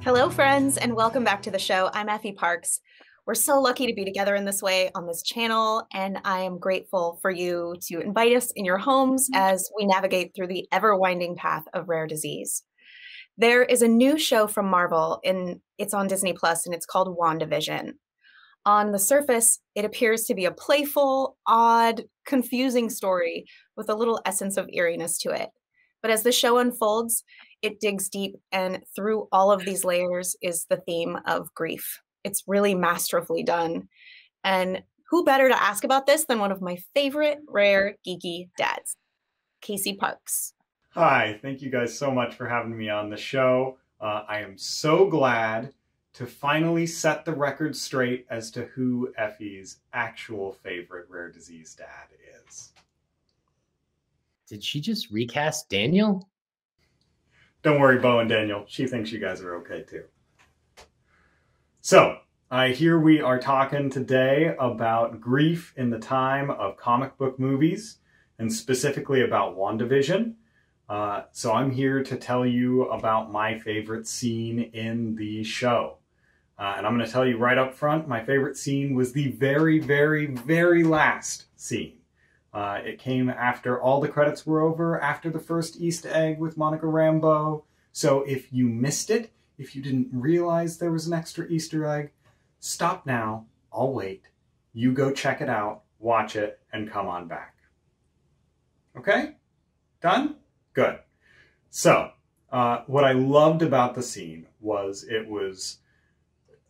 Hello, friends, and welcome back to the show. I'm Effie Parks. We're so lucky to be together in this way on this channel, and I am grateful for you to invite us in your homes as we navigate through the ever-winding path of rare disease. There is a new show from Marvel, and it's on Disney Plus, and it's called WandaVision. On the surface, it appears to be a playful, odd, confusing story with a little essence of eeriness to it. But as the show unfolds, it digs deep, and through all of these layers is the theme of grief. It's really masterfully done. And who better to ask about this than one of my favorite rare geeky dads, Casey Parks. Hi, thank you guys so much for having me on the show. I am so glad to finally set the record straight as to who Effie's actual favorite rare disease dad is. Did she just recast Daniel? Don't worry, Bo and Daniel. She thinks you guys are okay too. So, I hear we are talking today about grief in the time of comic book movies, and specifically about WandaVision. So I'm here to tell you about my favorite scene in the show. And I'm going to tell you right up front, my favorite scene was the very, very, very last scene. It came after all the credits were over, after the first Easter egg with Monica Rambeau. So if you missed it, if you didn't realize there was an extra Easter egg, stop now, I'll wait. You go check it out, watch it, and come on back. Okay? Done? Good. So, what I loved about the scene was it was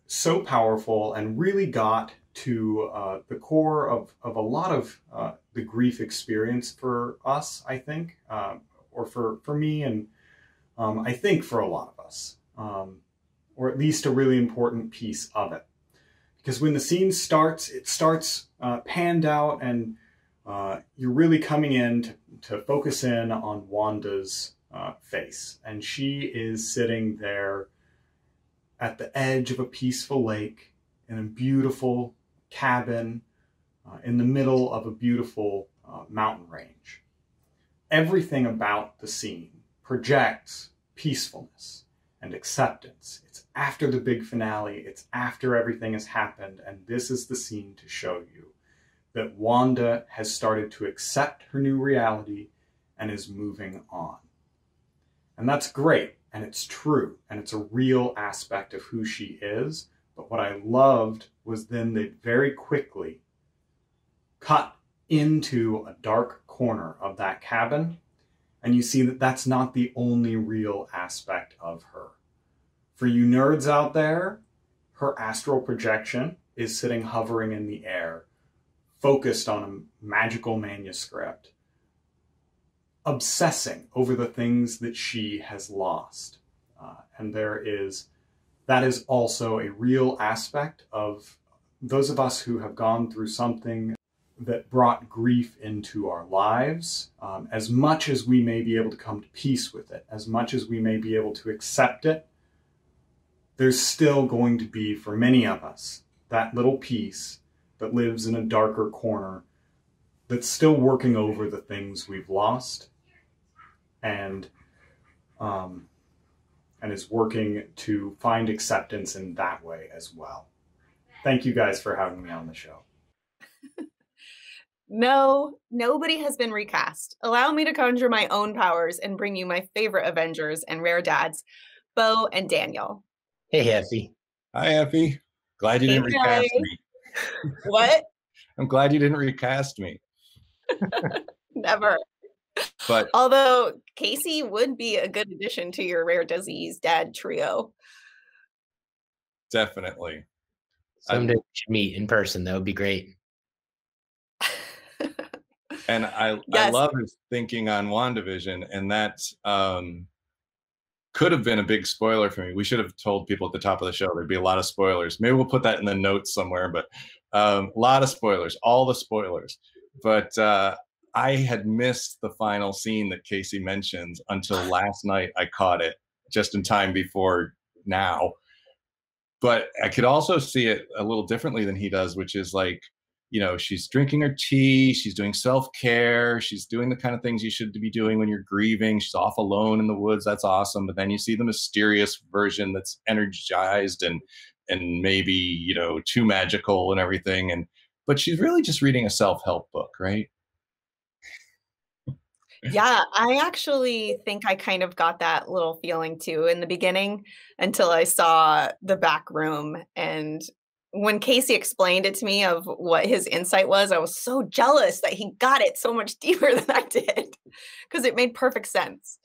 so powerful and really got to the core of a lot of the grief experience for us, I think, or for me, and I think for a lot of us, or at least a really important piece of it. Because when the scene starts, it starts panned out, and you're really coming in to focus in on Wanda's face. And she is sitting there at the edge of a peaceful lake in a beautiful cabin in the middle of a beautiful mountain range. Everything about the scene projects peacefulness and acceptance. It's after the big finale. It's after everything has happened. And this is the scene to show you that Wanda has started to accept her new reality and is moving on. And that's great, and it's true, and it's a real aspect of who she is. But what I loved was then they very quickly cut into a dark corner of that cabin, and you see that that's not the only real aspect of her. For you nerds out there, her astral projection is sitting hovering in the air, focused on a magical manuscript, obsessing over the things that she has lost. And that is also a real aspect of those of us who have gone through something that brought grief into our lives. As much as we may be able to come to peace with it, as much as we may be able to accept it, there's still going to be, for many of us, that little piece that lives in a darker corner that's still working over the things we've lost and is working to find acceptance in that way as well. Thank you guys for having me on the show. No, nobody has been recast. Allow me to conjure my own powers and bring you my favorite Avengers and rare dads, Bo and Daniel. Hey, Effie. Hi, Effie. Glad you didn't recast me. What? I'm glad you didn't recast me. Never. But although Casey would be a good addition to your rare disease dad trio. Definitely. Someday we should meet in person. That would be great. And I love his thinking on WandaVision, and that could have been a big spoiler for me. We should have told people at the top of the show there'd be a lot of spoilers. Maybe we'll put that in the notes somewhere, but a lot of spoilers, all the spoilers. But I had missed the final scene that Casey mentions until last night. I caught it just in time before now. But I could also see it a little differently than he does, which is like, she's drinking her tea, she's doing self-care, she's doing the kind of things you should be doing when you're grieving. She's off alone in the woods. That's awesome. But then you see the mysterious version that's energized and maybe, too magical and everything. But she's really just reading a self-help book, right? Yeah, I actually think I kind of got that little feeling too in the beginning until I saw the back room. And when Casey explained it to me of what his insight was, I was so jealous that he got it so much deeper than I did because it made perfect sense.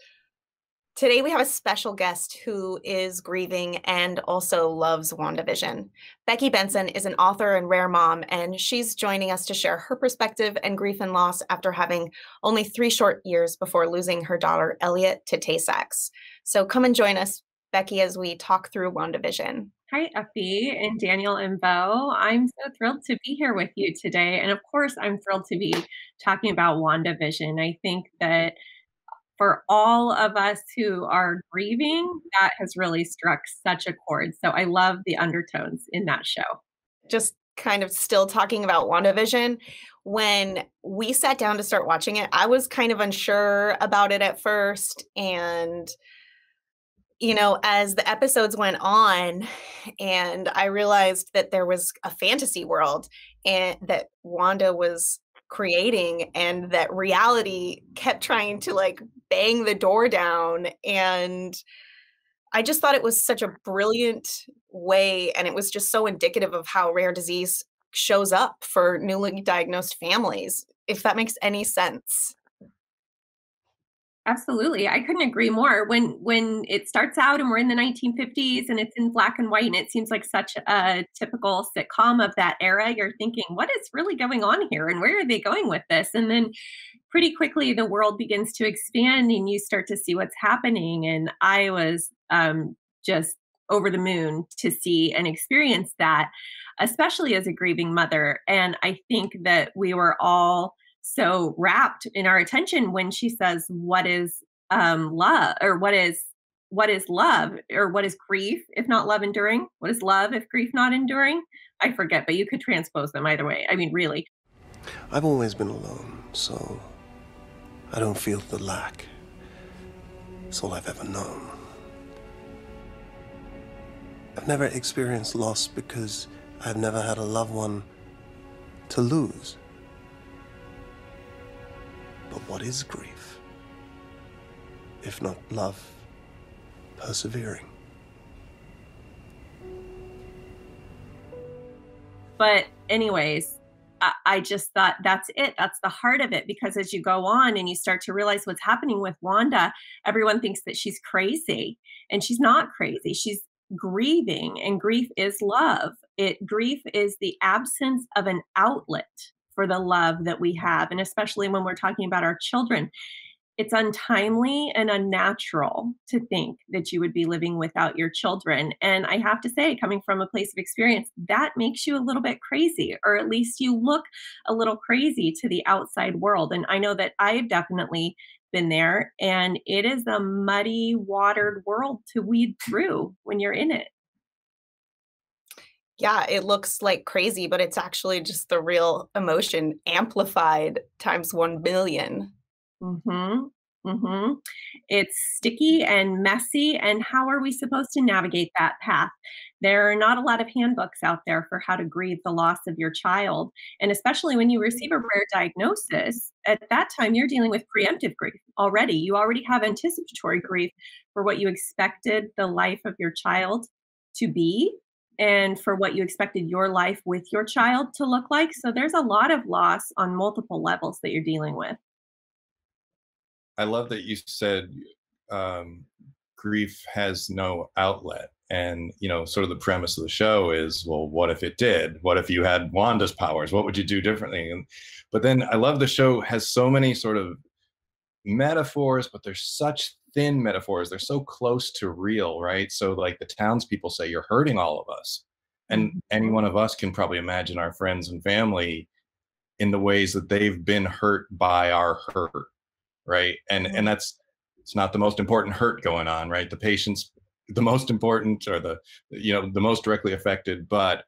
Today, we have a special guest who is grieving and also loves WandaVision. Becky Benson is an author and rare mom, and she's joining us to share her perspective and grief and loss after having only 3 short years before losing her daughter, Elliot, to Tay-Sachs. So come and join us, Becky, as we talk through WandaVision. Hi, Effie and Daniel and Bo. I'm so thrilled to be here with you today. And of course, I'm thrilled to be talking about WandaVision. I think that for all of us who are grieving, that has really struck such a chord. So I love the undertones in that show. Just kind of still talking about WandaVision. When we sat down to start watching it, I was kind of unsure about it at first. And, as the episodes went on and I realized that there was a fantasy world and that Wanda was creating and that reality kept trying to bang the door down, and I just thought it was such a brilliant way, and it was just so indicative of how rare disease shows up for newly diagnosed families, if that makes any sense. Absolutely. I couldn't agree more. When it starts out and we're in the 1950s and it's in black and white and it seems like such a typical sitcom of that era, you're thinking, what is really going on here and where are they going with this? And then pretty quickly the world begins to expand and you start to see what's happening. And I was just over the moon to see and experience that, especially as a grieving mother. And I think that we were all so wrapped in our attention when she says, what is love, or what is love, or what is grief if not love enduring? What is love if grief not enduring? I forget, but you could transpose them either way. I mean, really. I've always been alone, so I don't feel the lack. It's all I've ever known. I've never experienced loss because I've never had a loved one to lose. But what is grief, if not love persevering? But anyways, I just thought that's it. That's the heart of it. Because as you go on and you start to realize what's happening with Wanda, everyone thinks that she's crazy. And she's not crazy. She's grieving. And grief is love. Grief is the absence of an outlet for the love that we have. And especially when we're talking about our children, it's untimely and unnatural to think that you would be living without your children. And I have to say, coming from a place of experience, that makes you a little bit crazy, or at least you look a little crazy to the outside world. And I know that I've definitely been there, and it is a muddy, watered world to weed through when you're in it. Yeah, it looks like crazy, but it's actually just the real emotion amplified times 1 million. Mm-hmm. Mm-hmm. It's sticky and messy. And how are we supposed to navigate that path? There are not a lot of handbooks out there for how to grieve the loss of your child. And especially when you receive a rare diagnosis, at that time, you're dealing with preemptive grief already. You already have anticipatory grief for what you expected the life of your child to be, and for what you expected your life with your child to look like. So there's a lot of loss on multiple levels that you're dealing with. I love that you said grief has no outlet. And, sort of the premise of the show is, well, what if it did? What if you had Wanda's powers? What would you do differently? But then I love the show has so many sort of metaphors, but they're such thin metaphors. They're so close to real, right? So like the townspeople say, you're hurting all of us. And any one of us can probably imagine our friends and family in the ways that they've been hurt by our hurt, right? And it's not the most important hurt going on, right? The patient's the most important, or the most directly affected, but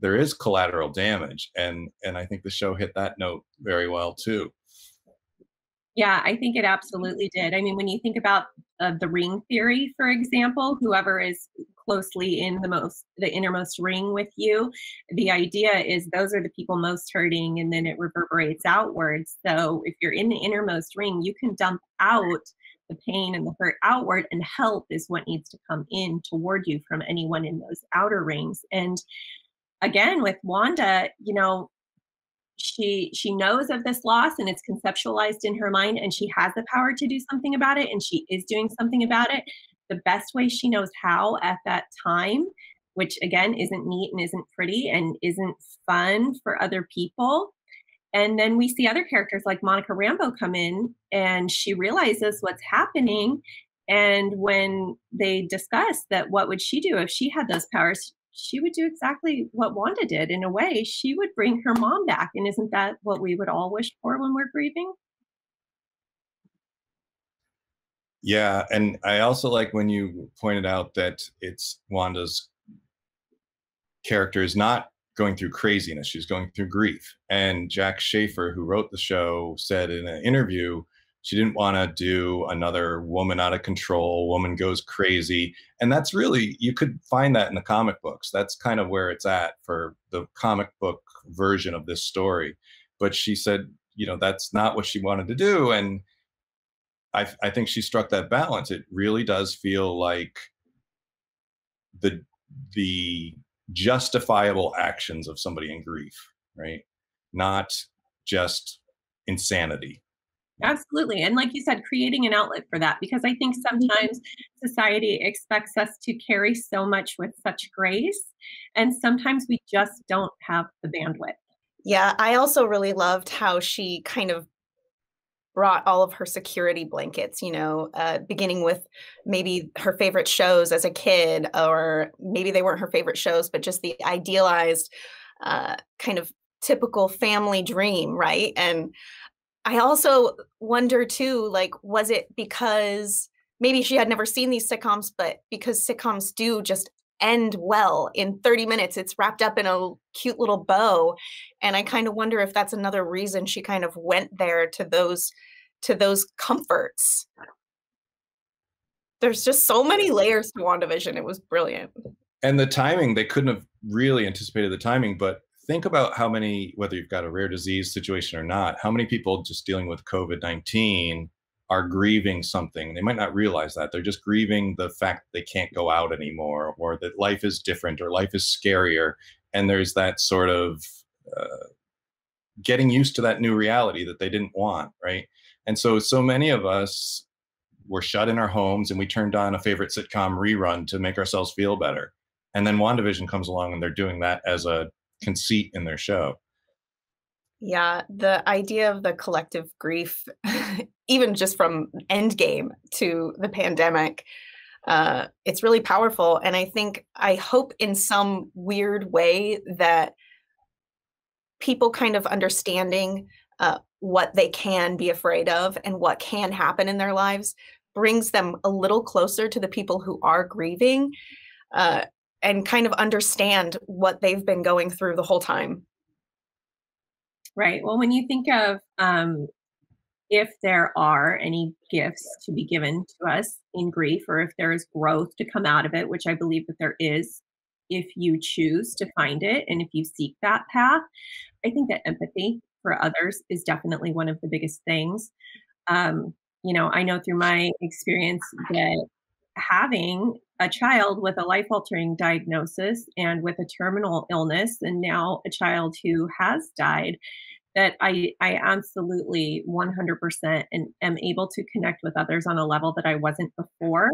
there is collateral damage, and I think the show hit that note very well too. Yeah, I think it absolutely did. I mean, when you think about the ring theory, for example, whoever is closely in the innermost ring with you, the idea is those are the people most hurting, and then it reverberates outwards. So if you're in the innermost ring, you can dump out the pain and the hurt outward, and help is what needs to come in toward you from anyone in those outer rings. And again, with Wanda, you know, she knows of this loss, and it's conceptualized in her mind, and she has the power to do something about it, and she is doing something about it the best way she knows how at that time, which again isn't neat and isn't pretty and isn't fun for other people. And then we see other characters like Monica Rambeau come in, and she realizes what's happening. And when they discuss that, what would she do if she had those powers? She would do exactly what Wanda did. In a way, she would bring her mom back. And isn't that what we would all wish for when we're grieving? Yeah, and I also like when you pointed out that it's Wanda's character is not going through craziness, she's going through grief. And Jack Schaefer, who wrote the show, said in an interview she didn't want to do another woman out of control, woman goes crazy. And that's really, you could find that in the comic books. That's kind of where it's at for the comic book version of this story. But she said, you know, that's not what she wanted to do. And I think she struck that balance. It really does feel like the justifiable actions of somebody in grief, right? Not just insanity. Absolutely. And like you said, creating an outlet for that, because I think sometimes society expects us to carry so much with such grace, and sometimes we just don't have the bandwidth. Yeah, I also really loved how she kind of brought all of her security blankets, you know, beginning with maybe her favorite shows as a kid, or maybe they weren't her favorite shows, but just the idealized kind of typical family dream, right? And I also wonder too, like, was it because maybe she had never seen these sitcoms, but because sitcoms do just end well in 30 minutes, it's wrapped up in a cute little bow. And I kind of wonder if that's another reason she kind of went there to those comforts. There's just so many layers to WandaVision. It was brilliant. And the timing, they couldn't have really anticipated the timing, but think about how many, whether you've got a rare disease situation or not, how many people just dealing with COVID-19 are grieving something. They might not realize that. They're just grieving the fact that they can't go out anymore, or that life is different, or life is scarier. And there's that sort of getting used to that new reality that they didn't want, right? And so many of us were shut in our homes, and we turned on a favorite sitcom rerun to make ourselves feel better. And then WandaVision comes along, and they're doing that as a conceit in their show. Yeah, the idea of the collective grief, even just from Endgame to the pandemic, it's really powerful. And I hope in some weird way that people kind of understanding what they can be afraid of and what can happen in their lives brings them a little closer to the people who are grieving, and kind of understand what they've been going through the whole time. Right. Well, when you think of if there are any gifts to be given to us in grief, or if there is growth to come out of it, which I believe that there is, if you choose to find it and if you seek that path, I think that empathy for others is definitely one of the biggest things. You know, I know through my experience that having a child with a life-altering diagnosis and with a terminal illness, and now a child who has died, that I absolutely 100% and am able to connect with others on a level that I wasn't before.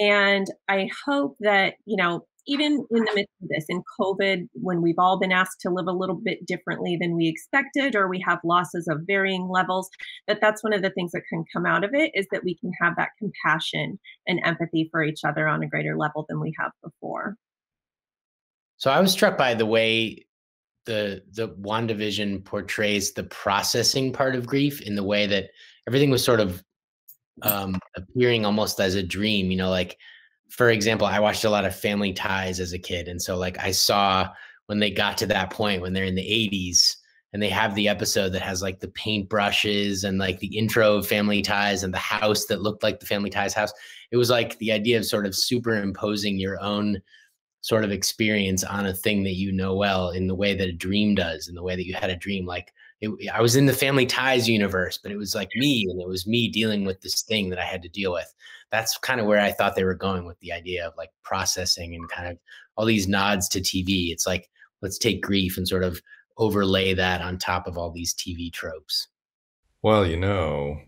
And I hope that, you know, even in the midst of this, in COVID, when we've all been asked to live a little bit differently than we expected, or we have losses of varying levels, that's one of the things that can come out of it, is that we can have that compassion and empathy for each other on a greater level than we have before. So I was struck by the way the WandaVision portrays the processing part of grief, in the way that everything was sort of appearing almost as a dream, you know, like, for example, I watched a lot of Family Ties as a kid. And so like I saw when they got to that point, when they're in the 80s and they have the episode that has like the paintbrushes and like the intro of Family Ties and the house that looked like the Family Ties house. It was like the idea of sort of superimposing your own sort of experience on a thing that you know well, in the way that a dream does, in the way that you had a dream. Like I was in the Family Ties universe, but it was like me, and it was me dealing with this thing that I had to deal with. That's kind of where I thought they were going with the idea of like processing and kind of all these nods to TV. It's like, let's take grief and sort of overlay that on top of all these TV tropes. Well, you know,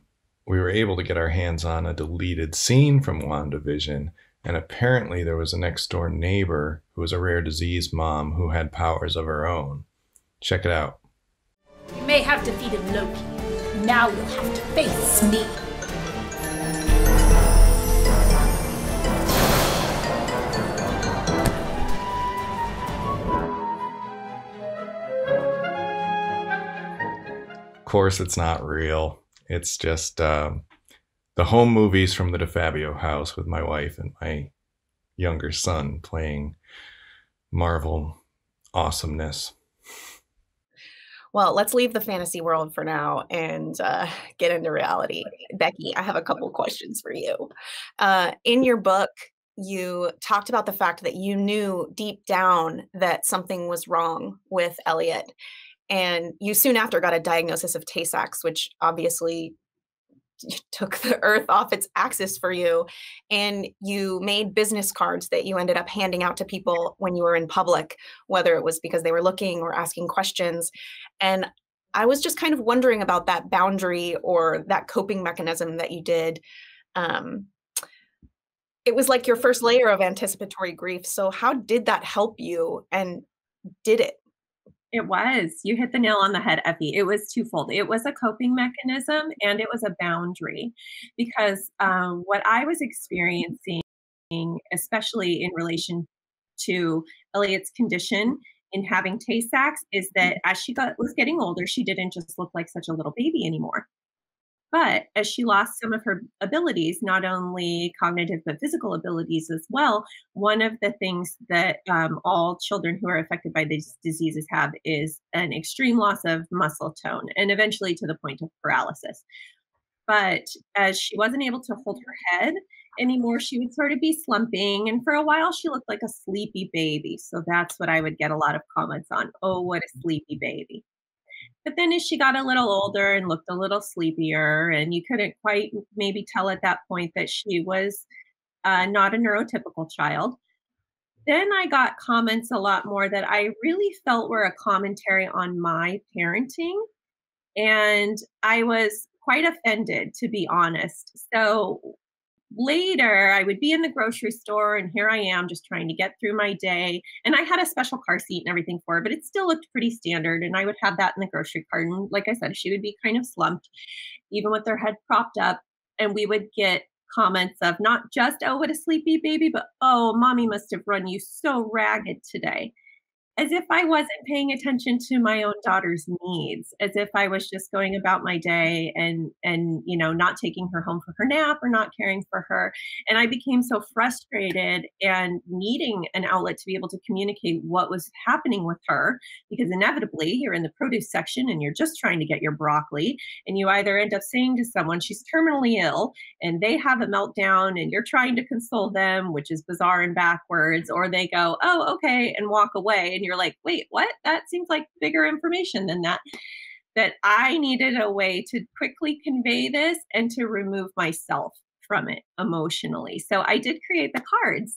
we were able to get our hands on a deleted scene from WandaVision, and apparently there was a next door neighbor who was a rare disease mom who had powers of her own. Check it out. You may have defeated Loki. Now you'll have to face me. Of course, it's not real. It's just the home movies from the DeFabio house with my wife and my younger son playing Marvel awesomeness. Well, let's leave the fantasy world for now and get into reality. Becky, I have a couple questions for you. In your book, you talked about the fact that you knew deep down that something was wrong with Elliot. And you soon after got a diagnosis of Tay-Sachs, which obviously took the earth off its axis for you. And you made business cards that you ended up handing out to people when you were in public, whether it was because they were looking or asking questions. And I was just kind of wondering about that boundary or that coping mechanism that you did. It was like your first layer of anticipatory grief. So how did that help you? And did it? It was. You hit the nail on the head, Effie. It was twofold. It was a coping mechanism and it was a boundary, because what I was experiencing, especially in relation to Elliot's condition in having Tay-Sachs, is that as she was getting older, she didn't just look like such a little baby anymore. But as she lost some of her abilities, not only cognitive, but physical abilities as well, one of the things that all children who are affected by these diseases have is an extreme loss of muscle tone, and eventually to the point of paralysis. But as she wasn't able to hold her head anymore, she would sort of be slumping. And for a while, she looked like a sleepy baby. So that's what I would get a lot of comments on. Oh, what a sleepy baby. But then as she got a little older and looked a little sleepier, and you couldn't quite maybe tell at that point that she was not a neurotypical child, then I got comments a lot more that I really felt were a commentary on my parenting. And I was quite offended, to be honest. So later, I would be in the grocery store, and here I am just trying to get through my day. And I had a special car seat and everything for her, but it still looked pretty standard. And I would have that in the grocery cart. And like I said, she would be kind of slumped, even with her head propped up. And we would get comments of not just, oh, what a sleepy baby, but, oh, mommy must have run you so ragged today. As if I wasn't paying attention to my own daughter's needs, as if I was just going about my day and you know, not taking her home for her nap or not caring for her. And I became so frustrated and needing an outlet to be able to communicate what was happening with her, because inevitably you're in the produce section and you're just trying to get your broccoli, and you either end up saying to someone she's terminally ill and they have a meltdown and you're trying to console them, which is bizarre and backwards, or they go, oh, okay, and walk away. And you're like, wait, what? That seems like bigger information than that. That I needed a way to quickly convey this and to remove myself from it emotionally. So I did create the cards.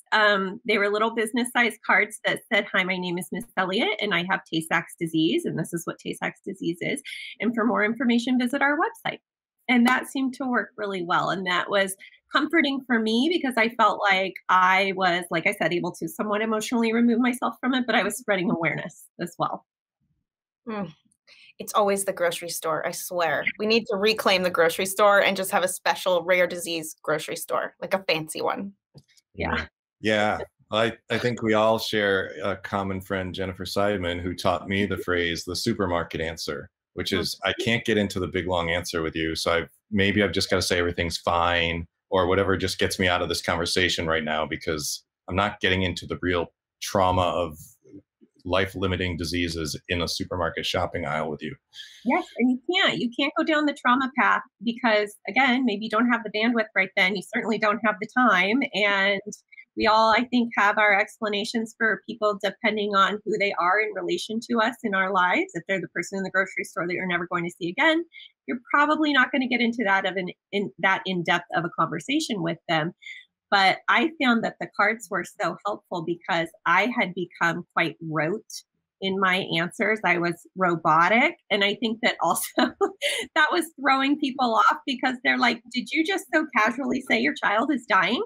They were little business-sized cards that said, hi, my name is Miss Elliott, and I have Tay-Sachs disease, and this is what Tay-Sachs disease is. And for more information, visit our website. And that seemed to work really well. And that was comforting for me, because I felt like I was, like I said, able to somewhat emotionally remove myself from it, but I was spreading awareness as well. It's always the grocery store, I swear. We need to reclaim the grocery store and just have a special rare disease grocery store, like a fancy one. Yeah. Yeah. I think we all share a common friend, Jennifer Seidman, who taught me the phrase, the supermarket answer, which is, I can't get into the big, long answer with you. So maybe I've just got to say everything's fine, or whatever just gets me out of this conversation right now, because I'm not getting into the real trauma of life-limiting diseases in a supermarket shopping aisle with you. Yes, and you can't go down the trauma path because, again, maybe you don't have the bandwidth right then. You certainly don't have the time. And we all, I think, have our explanations for people depending on who they are in relation to us in our lives. If they're the person in the grocery store that you're never going to see again, you're probably not going to get into that in depth of a conversation with them. But I found that the cards were so helpful because I had become quite rote in my answers. I was robotic. And I think that also that was throwing people off because they're like, did you just so casually say your child is dying?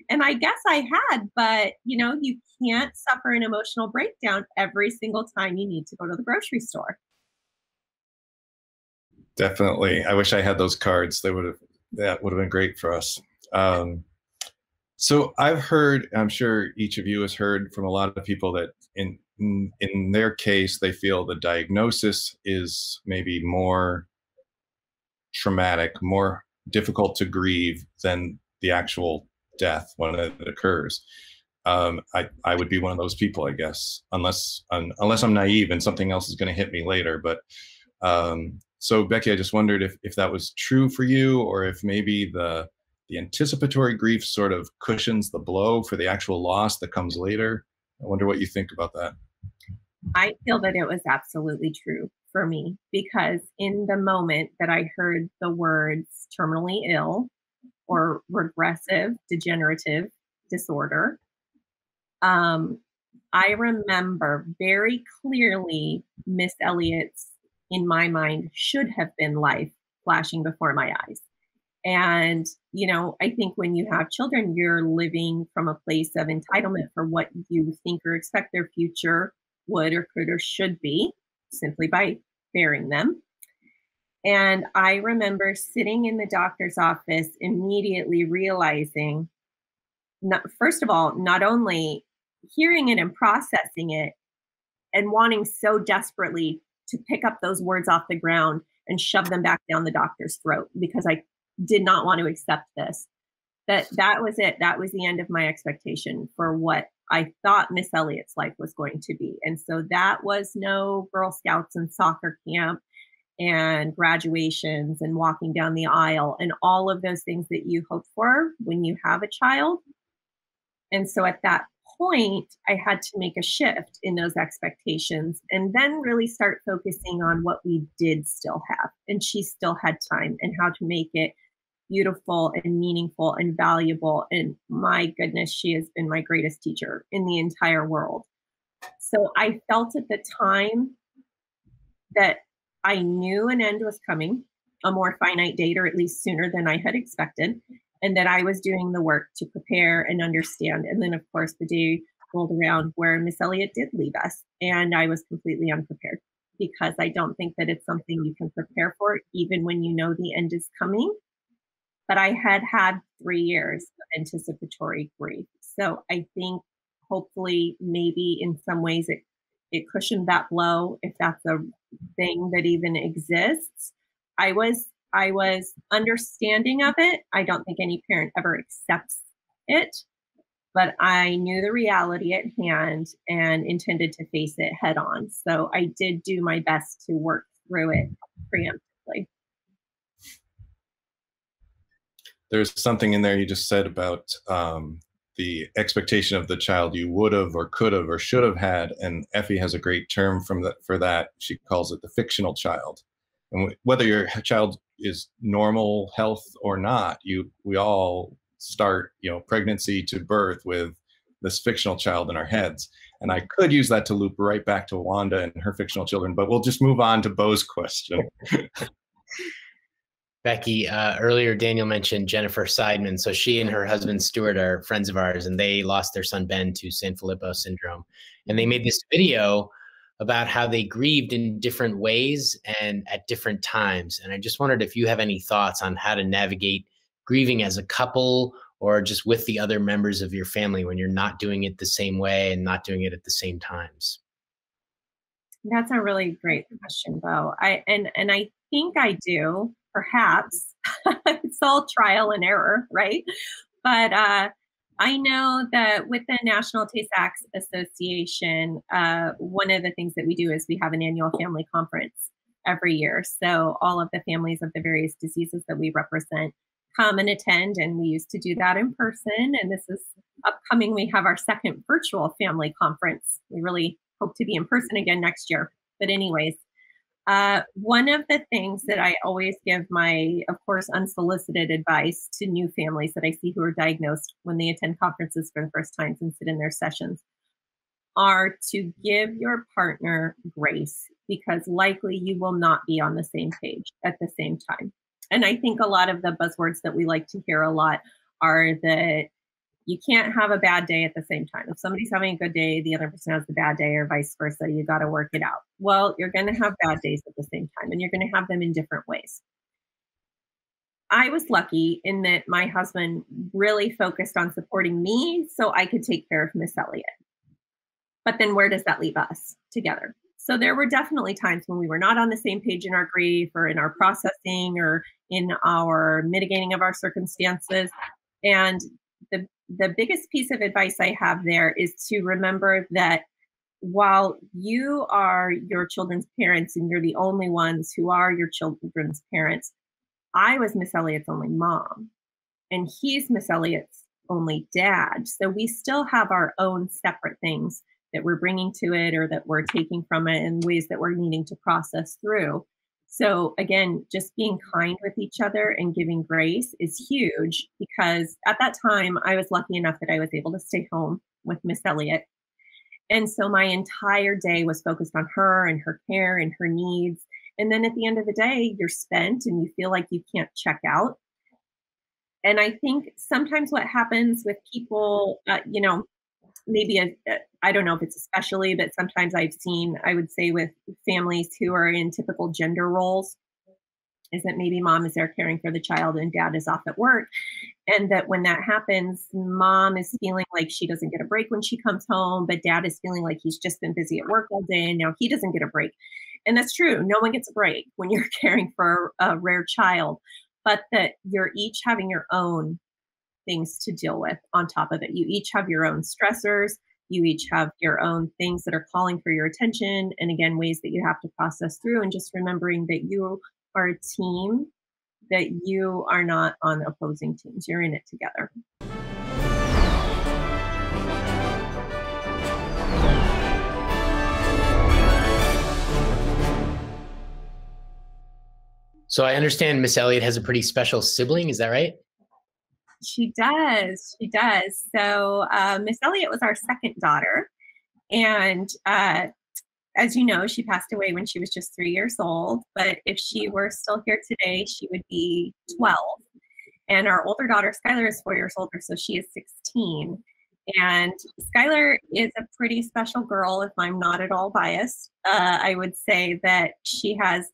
And I guess I had, but you can't suffer an emotional breakdown every single time you need to go to the grocery store. Definitely. I wish I had those cards. That would have been great for us. So I've heard, I'm sure each of you has heard from a lot of people that in their case, they feel the diagnosis is maybe more traumatic, more difficult to grieve than the actual death when it occurs. I would be one of those people, I guess, unless I'm naive and something else is going to hit me later. But so Becky, I just wondered if that was true for you, or if maybe the anticipatory grief sort of cushions the blow for the actual loss that comes later. I wonder what you think about that. I feel that it was absolutely true for me because in the moment that I heard the words terminally ill or regressive degenerative disorder, I remember very clearly Miss Elliott's, in my mind, should have been life flashing before my eyes. And, I think when you have children, you're living from a place of entitlement for what you think or expect their future would or could or should be simply by bearing them. And I remember sitting in the doctor's office, immediately realizing, first of all, not only hearing it and processing it and wanting so desperately to pick up those words off the ground and shove them back down the doctor's throat because I did not want to accept this. That was it. That was the end of my expectation for what I thought Miss Elliott's life was going to be. And so that was no Girl Scouts and soccer camp and graduations and walking down the aisle and all of those things that you hope for when you have a child. And so at that point, I had to make a shift in those expectations and then really start focusing on what we did still have. And she still had time and how to make it beautiful and meaningful and valuable. And my goodness, she has been my greatest teacher in the entire world. So I felt at the time that I knew an end was coming, a more finite date, or at least sooner than I had expected, and that I was doing the work to prepare and understand. And then, of course, the day rolled around where Miss Elliott did leave us, and I was completely unprepared because I don't think that it's something you can prepare for, even when you know the end is coming. But I had had 3 years of anticipatory grief. So I think hopefully maybe in some ways it cushioned that blow, if that's a thing that even exists. I was understanding of it. I don't think any parent ever accepts it, but I knew the reality at hand and intended to face it head on. So I did do my best to work through it preemptively. There's something in there you just said about the expectation of the child you would have or could have or should have had. And Effie has a great term for that. She calls it the fictional child. And whether your child is normal health or not, we all start, pregnancy to birth with this fictional child in our heads. And I could use that to loop right back to Wanda and her fictional children, but we'll just move on to Bo's question. Becky, earlier Daniel mentioned Jennifer Seidman. So she and her husband Stuart are friends of ours, and they lost their son Ben to Sanfilippo syndrome. And they made this video about how they grieved in different ways and at different times. And I just wondered if you have any thoughts on how to navigate grieving as a couple or just with the other members of your family when you're not doing it the same way and not doing it at the same times. That's a really great question, Bo. I think I do. Perhaps it's all trial and error, right? But I know that with the National Tay-Sachs Association, one of the things that we do is we have an annual family conference every year. So all of the families of the various diseases that we represent come and attend, and we used to do that in person. And this is upcoming. We have our second virtual family conference. We really hope to be in person again next year. But anyways, one of the things that I always give my, of course, unsolicited advice to new families that I see who are diagnosed when they attend conferences for the first time and sit in their sessions are to give your partner grace, because likely you will not be on the same page at the same time. And I think a lot of the buzzwords that we like to hear a lot are that you can't have a bad day at the same time. If somebody's having a good day, the other person has the bad day, or vice versa. You got to work it out. Well, you're going to have bad days at the same time, and you're going to have them in different ways. I was lucky in that my husband really focused on supporting me so I could take care of Miss Elliott. But then where does that leave us together? So there were definitely times when we were not on the same page in our grief or in our processing or in our mitigating of our circumstances. And the biggest piece of advice I have there is to remember that while you are your children's parents and you're the only ones who are your children's parents, I was Miss Elliott's only mom, and he's Miss Elliott's only dad. So we still have our own separate things that we're bringing to it or that we're taking from it in ways that we're needing to process through. So again, just being kind with each other and giving grace is huge, because at that time I was lucky enough that I was able to stay home with Miss Elliott. And so my entire day was focused on her and her care and her needs. And then at the end of the day, you're spent and you feel like you can't check out. And I think sometimes what happens with people, maybe I don't know if it's especially, but sometimes I've seen, I would say with families who are in typical gender roles, is that maybe mom is there caring for the child and dad is off at work. And that when that happens, mom is feeling like she doesn't get a break when she comes home, but dad is feeling like he's just been busy at work all day and now he doesn't get a break. And that's true. No one gets a break when you're caring for a rare child, but that you're each having your own things to deal with on top of it. You each have your own stressors. You each have your own things that are calling for your attention. And again, ways that you have to process through, and just remembering that you are a team, that you are not on opposing teams. You're in it together. So I understand Miss Elliott has a pretty special sibling. Is that right? She does. She does. So Miss Elliott was our second daughter. And as you know, she passed away when she was just 3 years old. But if she were still here today, she would be 12. And our older daughter, Skylar, is 4 years older, so she is 16. And Skylar is a pretty special girl, if I'm not at all biased. I would say that she has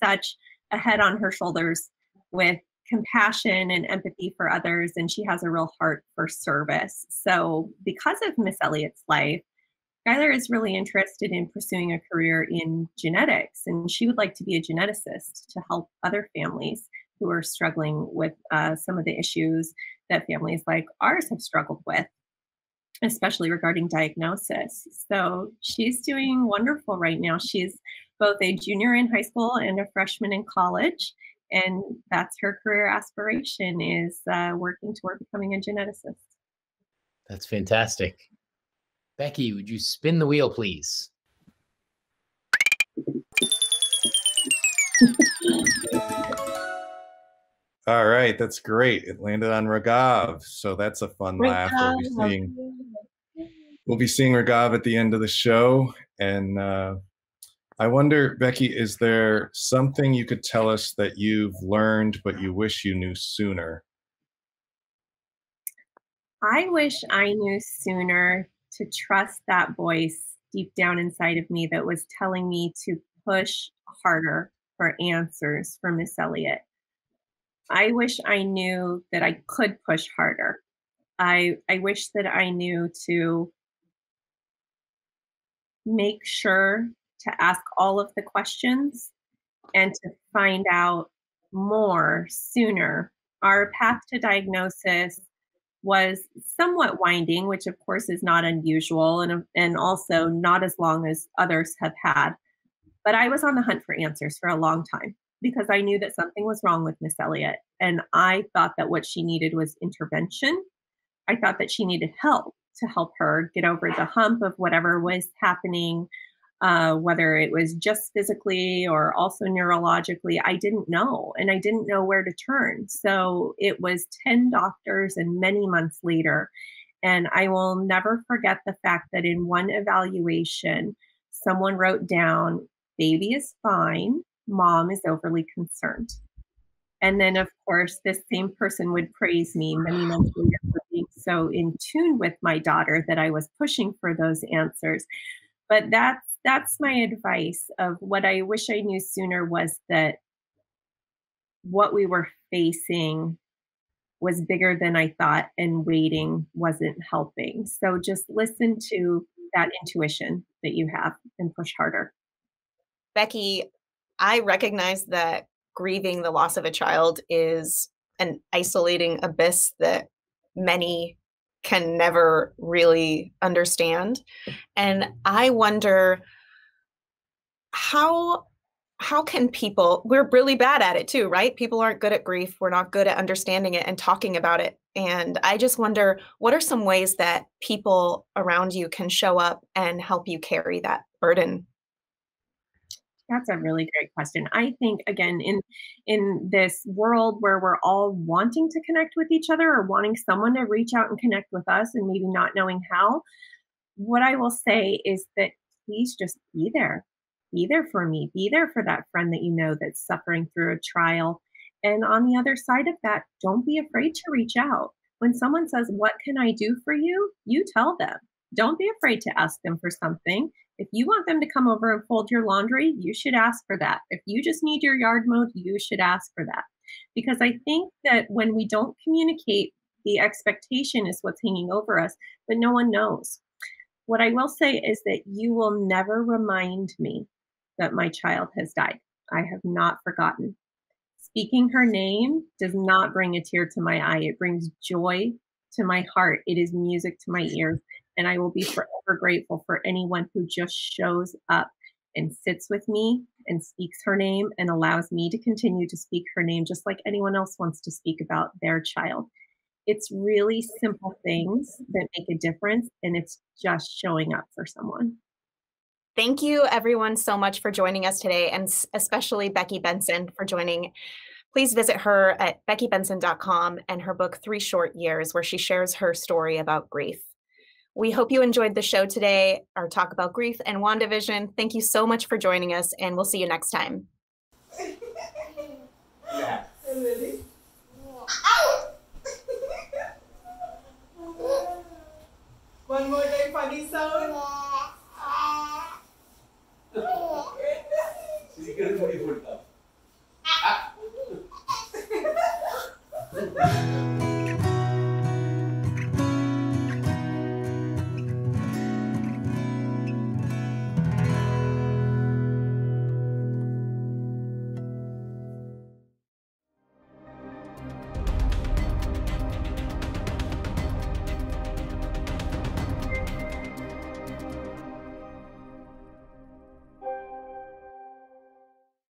such a head on her shoulders with compassion and empathy for others, and she has a real heart for service. So because of Miss Elliott's life, Skylar is really interested in pursuing a career in genetics, and she would like to be a geneticist to help other families who are struggling with some of the issues that families like ours have struggled with, especially regarding diagnosis. So she's doing wonderful right now. She's both a junior in high school and a freshman in college. And that's her career aspiration, is working toward becoming a geneticist. That's fantastic. Becky, would you spin the wheel, please? All right, that's great. It landed on Ragav, so that's a fun laugh. We'll be seeing Ragav at the end of the show, and I wonder, Becky, is there something you could tell us that you've learned but you wish you knew sooner? I wish I knew sooner to trust that voice deep down inside of me that was telling me to push harder for answers for Miss Elliott. I wish I knew that I could push harder. I wish that I knew to make sure to ask all of the questions and to find out more sooner. Our path to diagnosis was somewhat winding, which of course is not unusual and also not as long as others have had. But I was on the hunt for answers for a long time because I knew that something was wrong with Miss Elliott. And I thought that what she needed was intervention. I thought that she needed help to help her get over the hump of whatever was happening, whether it was just physically or also neurologically. I didn't know, and I didn't know where to turn. So it was 10 doctors and many months later. And I will never forget the fact that in one evaluation, someone wrote down, "Baby is fine, mom is overly concerned." And then, of course, this same person would praise me many months later for being so in tune with my daughter that I was pushing for those answers. But that's my advice of what I wish I knew sooner was that what we were facing was bigger than I thought, and waiting wasn't helping. So just listen to that intuition that you have and push harder. Becky, I recognize that grieving the loss of a child is an isolating abyss that many can never really understand. And I wonder how can people, we're really bad at it too, right? People aren't good at grief. We're not good at understanding it and talking about it. And I just wonder, what are some ways that people around you can show up and help you carry that burden? That's a really great question. I think, again, in this world where we're all wanting to connect with each other or wanting someone to reach out and connect with us and maybe not knowing how, what I will say is that please just be there. Be there for me. Be there for that friend that you know that's suffering through a trial. And on the other side of that, don't be afraid to reach out. When someone says, "What can I do for you?" you tell them. Don't be afraid to ask them for something. If you want them to come over and fold your laundry, you should ask for that. If you just need your yard mowed, you should ask for that. Because I think that when we don't communicate, the expectation is what's hanging over us, but no one knows. What I will say is that you will never remind me that my child has died. I have not forgotten. Speaking her name does not bring a tear to my eye. It brings joy to my heart. It is music to my ears. And I will be forever grateful for anyone who just shows up and sits with me and speaks her name and allows me to continue to speak her name, just like anyone else wants to speak about their child. It's really simple things that make a difference, and it's just showing up for someone. Thank you, everyone, so much for joining us today, and especially Becky Benson for joining. Please visit her at beckybenson.com and her book, 3 Short Years, where she shares her story about grief. We hope you enjoyed the show today, our talk about grief and WandaVision. Thank you so much for joining us, and we'll see you next time. Yeah. One more day, funny sound. She's gonna put your foot up.